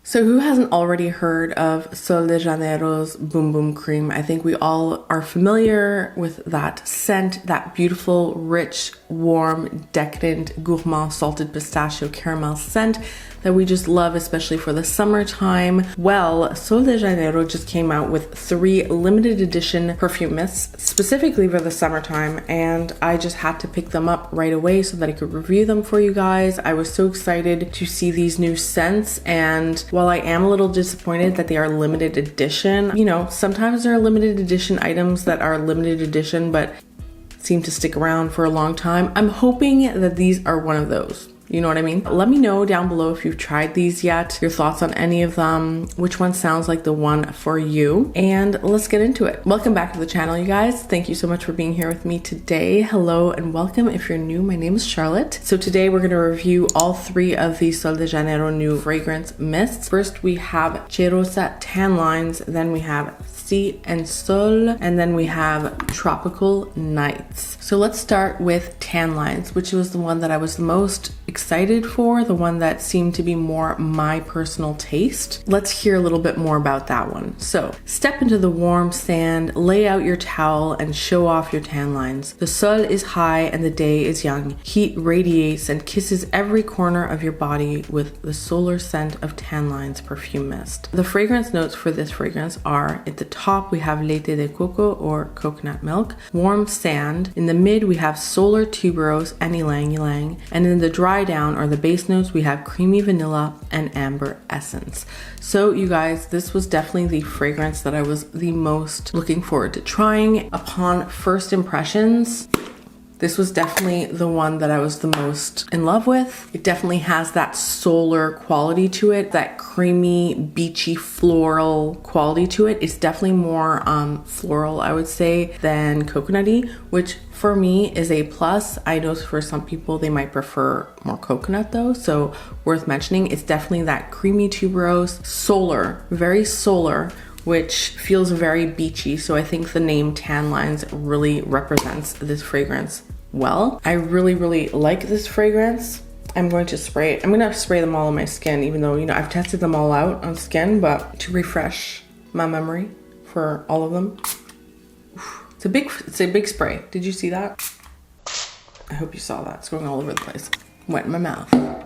So who hasn't already heard of Sol de Janeiro's Boom Boom Cream? I think we all are familiar with that scent, that beautiful, rich, warm, decadent, gourmand salted pistachio caramel scent that we just love, especially for the summertime. Well, Sol de Janeiro just came out with 3 limited edition perfume mists specifically for the summertime, and I just had to pick them up right away so that I could review them for you guys. I was so excited to see these new scents, and while I am a little disappointed that they are limited edition, you know, sometimes there are limited edition items that are limited edition but seem to stick around for a long time. I'm hoping that these are one of those. You know what I mean? Let me know down below if you've tried these yet, your thoughts on any of them, which one sounds like the one for you, and let's get into it. Welcome back to the channel, you guys. Thank you so much for being here with me today. Hello and welcome. If you're new, my name is Charlotte. So today we're going to review all 3 of the Sol de Janeiro new fragrance mists. First we have Cheirosa Tan Lines, then we have Sea Sol, and then we have Tropical Nights. So let's start with Tan Lines, which was the one that I was the most excited for, the one that seemed to be more my personal taste. Let's hear a little bit more about that one. So step into the warm sand, lay out your towel, and show off your tan lines. The sol is high and the day is young. Heat radiates and kisses every corner of your body with the solar scent of Tan Lines perfume mist. The fragrance notes for this fragrance are: at the top we have leite de coco or coconut milk, warm sand. In the mid we have solar tuberose and ylang ylang, and in the dry down or the base notes we have creamy vanilla and amber essence. So you guys, this was definitely the fragrance that I was the most looking forward to trying. Upon first impressions, this was definitely the one that I was the most in love with. It definitely has that solar quality to it, that creamy, beachy, floral quality to it. It's definitely more floral, I would say, than coconutty, which for me is a plus. I know for some people they might prefer more coconut though, so worth mentioning. It's definitely that creamy tuberose, solar, very solar, which feels very beachy. So I think the name Tan Lines really represents this fragrance well. I really like this fragrance. I'm going to spray it. I'm gonna spray them all on my skin, even though, you know, I've tested them all out on skin, but to refresh my memory for all of them. It's a big spray. Did you see that? I hope you saw that. It's going all over the place. Wet in my mouth. I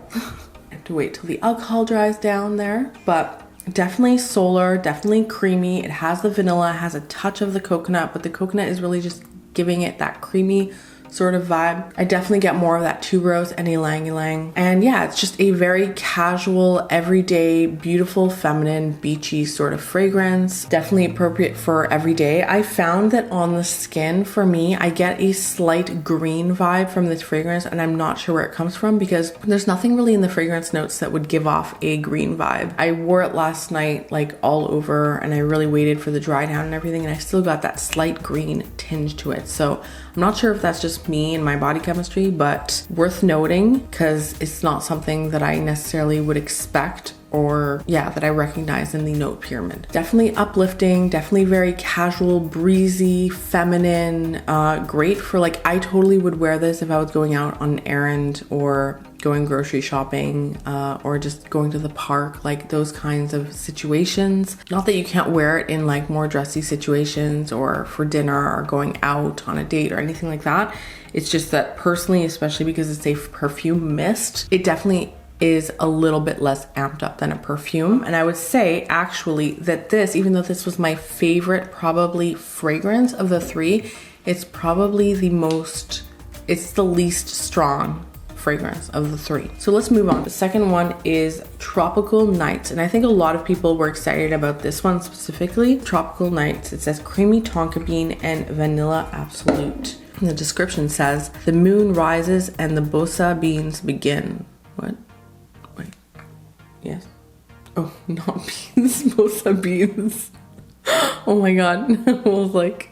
have to wait till the alcohol dries down there, but definitely solar, definitely creamy. It has the vanilla, has a touch of the coconut, but the coconut is really just giving it that creamy sort of vibe. I definitely get more of that tuberose and ylang ylang. And yeah, it's just a very casual, everyday, beautiful, feminine, beachy sort of fragrance. Definitely appropriate for every day. I found that on the skin, for me, I get a slight green vibe from this fragrance, and I'm not sure where it comes from because there's nothing really in the fragrance notes that would give off a green vibe. I wore it last night like all over, and I really waited for the dry down and everything, and I still got that slight green tinge to it. So I'm not sure if that's just me and my body chemistry, but worth noting because it's not something that I necessarily would expect, or yeah, that I recognize in the note pyramid. Definitely uplifting, definitely very casual, breezy, feminine, great for like, I totally would wear this if I was going out on an errand or going grocery shopping, or just going to the park, like those kinds of situations. Not that you can't wear it in like more dressy situations or for dinner or going out on a date or anything like that. It's just that personally, especially because it's a perfume mist, it definitely is a little bit less amped up than a perfume. And I would say actually that this, even though this was my favorite probably fragrance of the 3, it's probably it's the least strong fragrance of the 3. So let's move on. The second one is Tropical Nights, and I think a lot of people were excited about this one specifically. Tropical Nights, it says creamy tonka bean and vanilla absolute. And the description says, the moon rises and the bossa beans begin. What? Wait. Yes. Oh, not beans, bossa beans. Oh my god. I was like,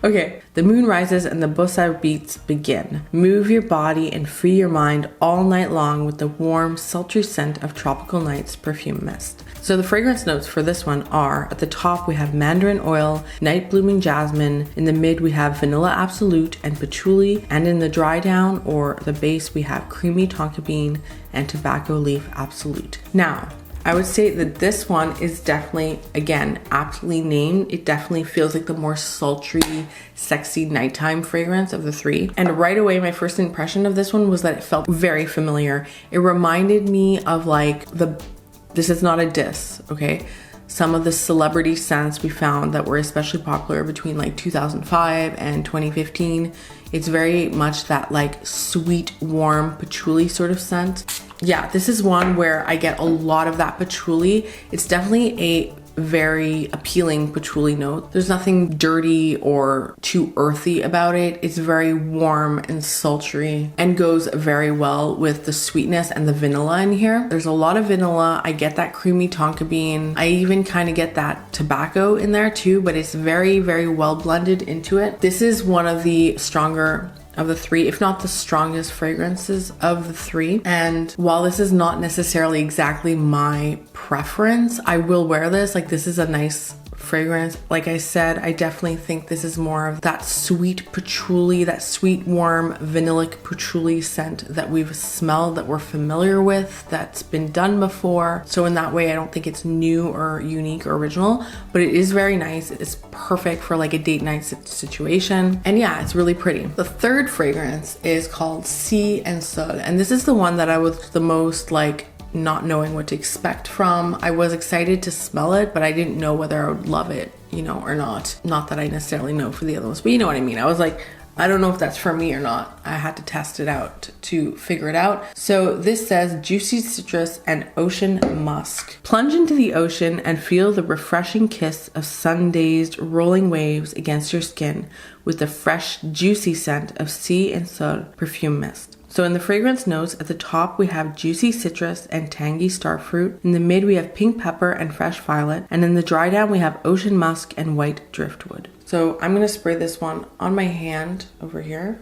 Okay, the moon rises and the bossa beats begin. Move your body and free your mind all night long with the warm, sultry scent of Tropical Nights perfume mist. So the fragrance notes for this one are, at the top we have mandarin oil, night blooming jasmine, in the mid we have vanilla absolute and patchouli, and in the dry down or the base we have creamy tonka bean and tobacco leaf absolute. Now, I would say that this one is definitely, again, aptly named. It definitely feels like the more sultry, sexy nighttime fragrance of the three. And right away, my first impression of this one was that it felt very familiar. It reminded me of like this is not a diss, okay? Some of the celebrity scents we found that were especially popular between like 2005 and 2015. It's very much that like sweet, warm patchouli sort of scent. Yeah, this is one where I get a lot of that patchouli. It's definitely a very appealing patchouli note. There's nothing dirty or too earthy about it. It's very warm and sultry and goes very well with the sweetness and the vanilla in here. There's a lot of vanilla. I get that creamy tonka bean. I even kind of get that tobacco in there too, but it's very, very well blended into it. This is one of the stronger of the three, if not the strongest fragrances of the three. And while this is not necessarily exactly my preference, I will wear this. Like, this is a nice fragrance. Like I said, I definitely think this is more of that sweet patchouli, that sweet, warm, vanillic patchouli scent that we've smelled, that we're familiar with, that's been done before. So in that way, I don't think it's new or unique or original, but it is very nice. It's perfect for like a date night situation. And yeah, it's really pretty. The third fragrance is called Sea Sol. And this is the one that I was the most like not knowing what to expect from. I was excited to smell it, but I didn't know whether I would love it, you know, or not. Not that I necessarily know for the other ones, but you know what I mean. I was like, I don't know if that's for me or not. I had to test it out to figure it out. So this says juicy citrus and ocean musk. Plunge into the ocean and feel the refreshing kiss of sun-dazed rolling waves against your skin with the fresh, juicy scent of Sea Sol perfume mist. So in the fragrance notes, at the top we have juicy citrus and tangy starfruit. In the mid we have pink pepper and fresh violet. And in the dry down we have ocean musk and white driftwood. So I'm gonna spray this one on my hand over here.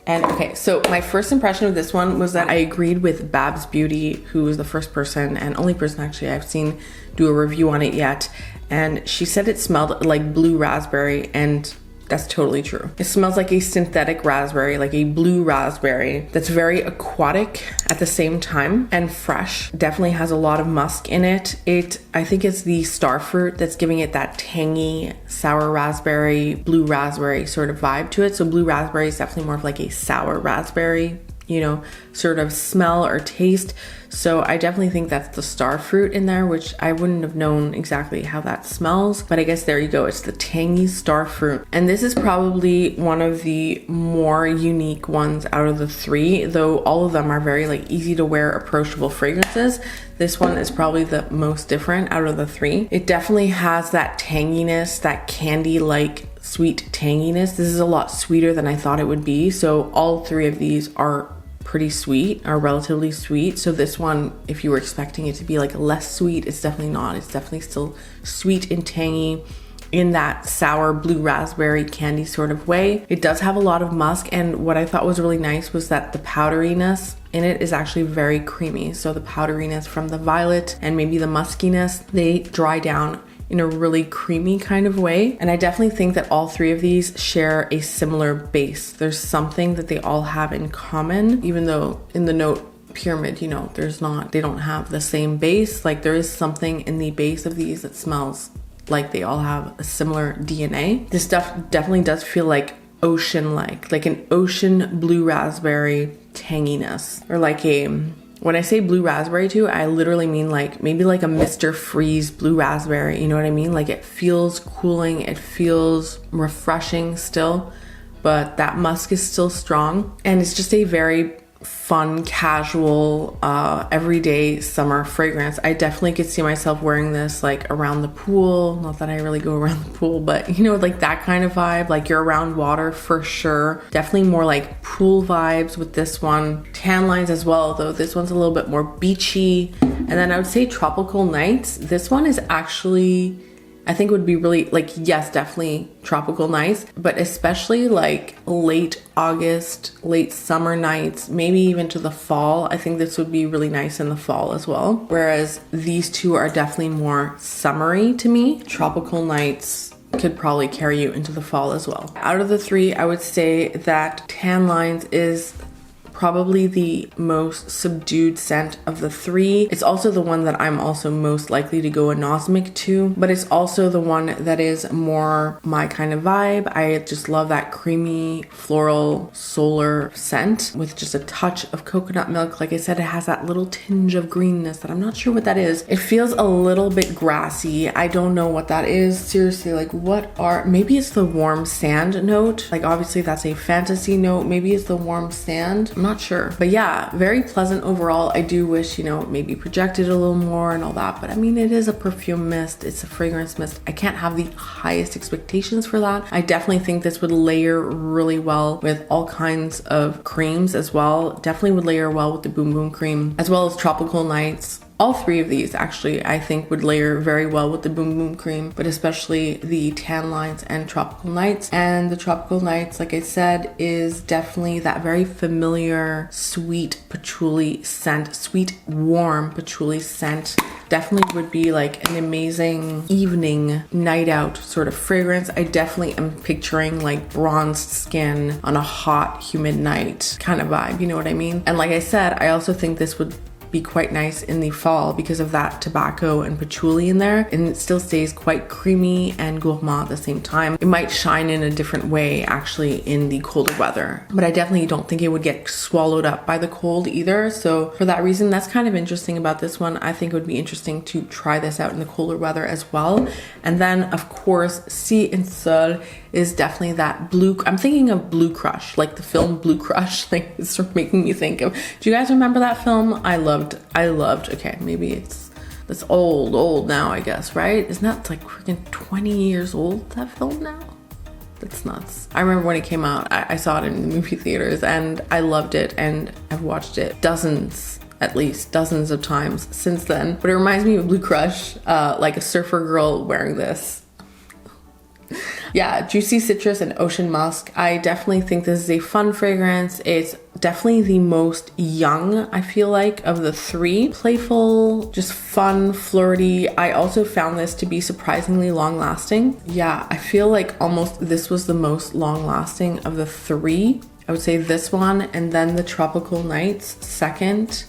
And okay, so my first impression of this one was that I agreed with Babs Beauty, who is the first person and only person actually I've seen do a review on it yet. And she said it smelled like blue raspberry, and that's totally true. It smells like a synthetic raspberry, like a blue raspberry that's very aquatic at the same time and fresh. Definitely has a lot of musk in it. I think it's the starfruit that's giving it that tangy, sour raspberry, blue raspberry sort of vibe to it. So blue raspberry is definitely more of like a sour raspberry, you know, sort of smell or taste. So I definitely think that's the starfruit in there, which I wouldn't have known exactly how that smells, but I guess there you go. It's the tangy starfruit. And this is probably one of the more unique ones out of the three, though all of them are very like easy to wear, approachable fragrances. This one is probably the most different out of the three. It definitely has that tanginess, that candy-like sweet tanginess. This is a lot sweeter than I thought it would be. So all three of these are pretty sweet, are relatively sweet. So this one, if you were expecting it to be like less sweet, it's definitely not. It's definitely still sweet and tangy in that sour blue raspberry candy sort of way. It does have a lot of musk, and what I thought was really nice was that the powderiness in it is actually very creamy. So the powderiness from the violet and maybe the muskiness, they dry down in a really creamy kind of way. And I definitely think that all three of these share a similar base. There's something that they all have in common, even though in the note pyramid, you know, they don't have the same base. Like there is something in the base of these that smells like they all have a similar DNA. This stuff definitely does feel like ocean-like an ocean blue raspberry tanginess, or like when I say blue raspberry too, I literally mean like maybe like a Mr. Freeze blue raspberry, you know what I mean? Like it feels cooling, it feels refreshing still, but that musk is still strong. And it's just a very fun, casual, everyday summer fragrance. I definitely could see myself wearing this like around the pool. Not that I really go around the pool, but you know, like that kind of vibe, like you're around water for sure. Definitely more like pool vibes with this one. Tan Lines as well, though this one's a little bit more beachy. And then I would say Tropical Nights. This one is actually I think would be really like, yes, definitely tropical nights, but especially like late August, late summer nights, maybe even to the fall. I think this would be really nice in the fall as well. Whereas these two are definitely more summery to me. Tropical nights could probably carry you into the fall as well. Out of the three, I would say that Tan Lines is probably the most subdued scent of the three. It's also the one that I'm also most likely to go anosmic to, but it's also the one that is more my kind of vibe. I just love that creamy floral solar scent with just a touch of coconut milk. Like I said, it has that little tinge of greenness that I'm not sure what that is. It feels a little bit grassy. I don't know what that is. Seriously, like maybe it's the warm sand note. Like obviously that's a fantasy note. Maybe it's the warm sand. I'm not sure, but yeah, very pleasant overall. I do wish, maybe projected a little more and all that, but I mean, it is a perfume mist, it's a fragrance mist. I can't have the highest expectations for that. I definitely think this would layer really well with all kinds of creams as well. Definitely would layer well with the Boom Boom cream as well as Tropical Nights. All three of these actually I think would layer very well with the Boom Boom cream, but especially the Tan Lines and Tropical Nights. And the Tropical Nights, like I said, is definitely that very familiar sweet patchouli scent, sweet warm patchouli scent. Definitely would be like an amazing evening night out sort of fragrance. I definitely am picturing like bronzed skin on a hot humid night kind of vibe, you know what I mean? And like I said, I also think this would be quite nice in the fall because of that tobacco and patchouli in there, and it still stays quite creamy and gourmand at the same time. It might shine in a different way actually in the colder weather, but I definitely don't think it would get swallowed up by the cold either. So for that reason, that's kind of interesting about this one. I think it would be interesting to try this out in the colder weather as well. And then of course Sea Sol is definitely that blue. I'm thinking of Blue Crush, like the film Blue Crush. Like it's sort of making me think of, do you guys remember that film? I loved, okay, maybe it's old now, I guess, right? Isn't that like freaking 20 years old, that film now? That's nuts. I remember when it came out, I saw it in the movie theaters and I loved it, and I've watched it at least dozens of times since then. But it reminds me of Blue Crush, like a surfer girl wearing this. Yeah, juicy citrus and ocean musk. I definitely think this is a fun fragrance. It's definitely the most young, I feel like, of the three. Playful, just fun, flirty. I also found this to be surprisingly long lasting. Yeah, I feel like almost this was the most long lasting of the three. I would say this one and then the Tropical Nights second.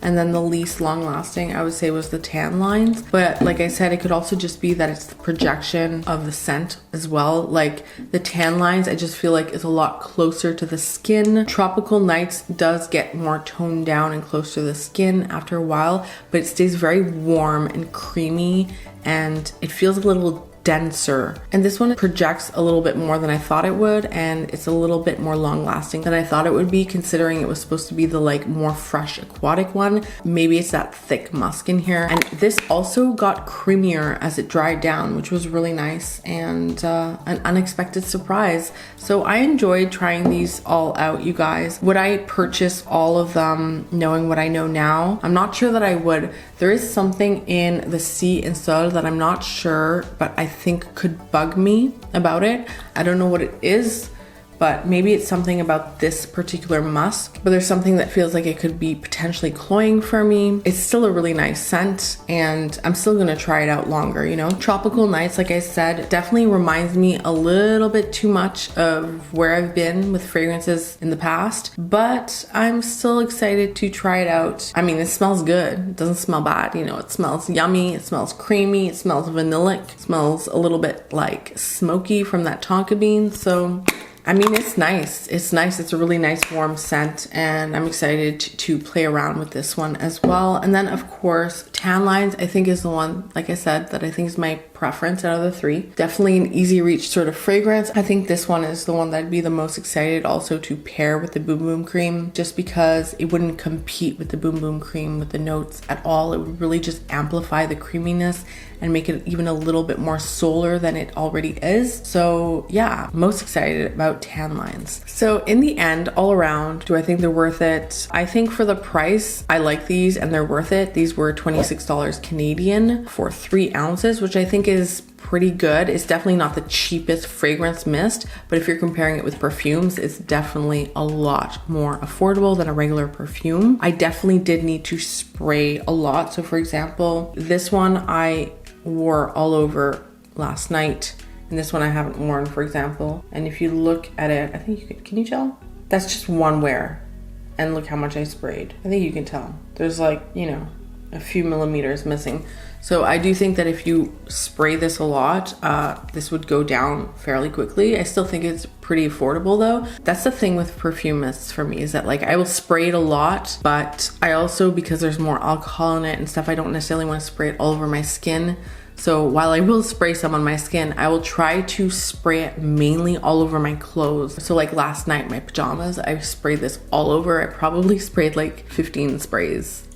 And then the least long lasting, I would say, was the Tan Lines. But like I said, it could also just be that it's the projection of the scent as well. Like the Tan Lines, I just feel like is a lot closer to the skin. Tropical Nights does get more toned down and close to the skin after a while, but it stays very warm and creamy, and it feels a little denser. And this one projects a little bit more than I thought it would, and it's a little bit more long lasting than I thought it would be, considering it was supposed to be the like more fresh aquatic one. Maybe it's that thick musk in here. And this also got creamier as it dried down, which was really nice and an unexpected surprise. So I enjoyed trying these all out, you guys. Would I purchase all of them knowing what I know now? I'm not sure that I would. There is something in the Sea Sol that I'm not sure, but I think could bug me about it. I don't know what it is, but maybe it's something about this particular musk, but there's something that feels like it could be potentially cloying for me. It's still a really nice scent, and I'm still gonna try it out longer, you know? Tropical Nights, like I said, definitely reminds me a little bit too much of where I've been with fragrances in the past, but I'm still excited to try it out. I mean, it smells good. It doesn't smell bad, you know? It smells yummy, it smells creamy, it smells vanillic, it smells a little bit like smoky from that tonka bean, so I mean, it's nice. It's nice. It's a really nice warm scent, and I'm excited to play around with this one as well. And then of course, Tan Lines, I think is the one, like I said, that I think is my preference out of the three. Definitely an easy reach sort of fragrance. I think this one is the one that I'd be the most excited also to pair with the Boom Boom cream, just because it wouldn't compete with the Boom Boom cream with the notes at all. It would really just amplify the creaminess and make it even a little bit more solar than it already is. So yeah, most excited about Tan Lines. So in the end, all around, do I think they're worth it? I think for the price, I like these and they're worth it. These were $26 Canadian for 3 ounces, which I think is pretty good. It's definitely not the cheapest fragrance mist, but if you're comparing it with perfumes, it's definitely a lot more affordable than a regular perfume. I definitely did need to spray a lot. So for example, this one I wore all over last night, and this one I haven't worn, for example. And if you look at it, I think can you tell? That's just one wear. And look how much I sprayed. I think you can tell. There's like, you know, a few millimeters missing. So I do think that if you spray this a lot, this would go down fairly quickly. I still think it's pretty affordable though. That's the thing with perfume mists for me, is that like I will spray it a lot, but I also, because there's more alcohol in it and stuff, I don't necessarily want to spray it all over my skin. So while I will spray some on my skin, I will try to spray it mainly all over my clothes. So like last night, my pajamas, I sprayed this all over. I probably sprayed like 15 sprays.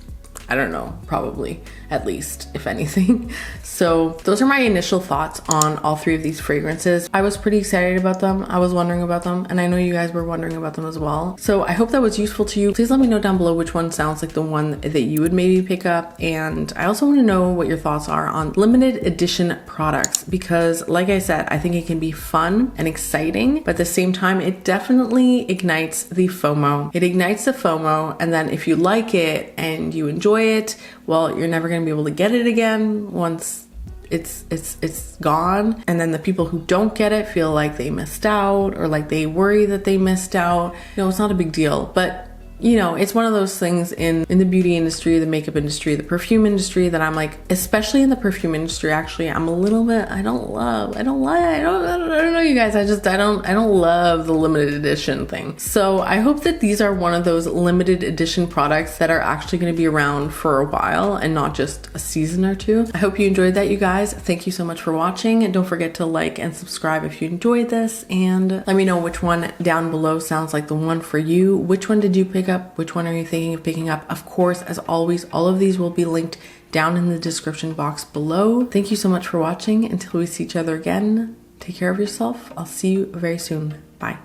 I don't know, probably at least, if anything. So those are my initial thoughts on all three of these fragrances. I was pretty excited about them. I was wondering about them, and I know you guys were wondering about them as well. So I hope that was useful to you. Please let me know down below which one sounds like the one that you would maybe pick up. And I also want to know what your thoughts are on limited edition products, because like I said, I think it can be fun and exciting, but at the same time, it definitely ignites the FOMO. It ignites the FOMO, and then if you like it and you enjoy it, well, you're never going to be able to get it again once it's gone. And then the people who don't get it feel like they missed out, or like they worry that they missed out. You know, it's not a big deal, but you know, it's one of those things in the beauty industry, the makeup industry, the perfume industry, that I'm like, especially in the perfume industry, actually, I'm a little bit, I don't know, you guys, I don't love the limited edition thing. So I hope that these are one of those limited edition products that are actually going to be around for a while and not just a season or two. I hope you enjoyed that, you guys. Thank you so much for watching, and don't forget to like and subscribe if you enjoyed this, and let me know which one down below sounds like the one for you. Which one did you pick up? Which one are you thinking of picking up? Of course, as always, all of these will be linked down in the description box below. Thank you so much for watching. Until we see each other again, take care of yourself. I'll see you very soon. Bye.